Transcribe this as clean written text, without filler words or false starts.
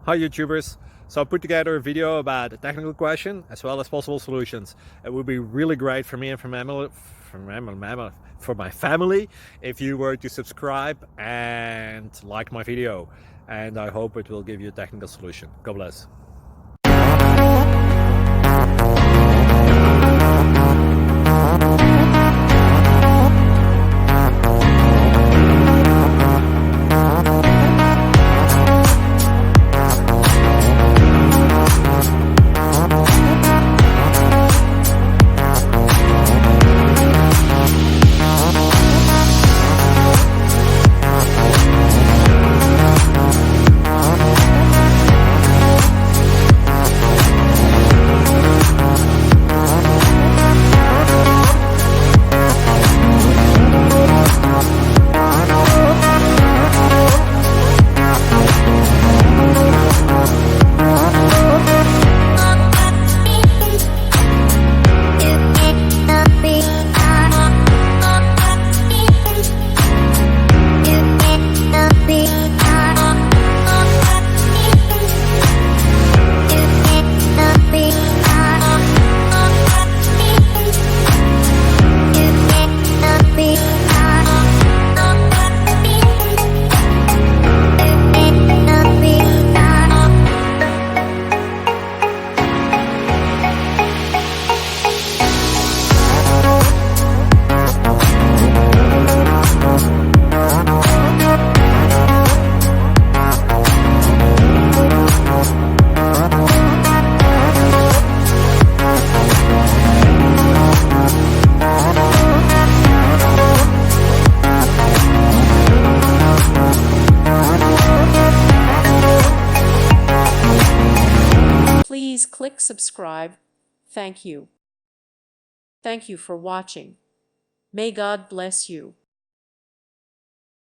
Hi YouTubers! So I put together a video about a technical question as well as possible solutions. It would be really great for me and for my family if you were to subscribe and like my video, and I hope it will give you a technical solution. God bless. Please click subscribe. Thank you. Thank you for watching. May God bless you.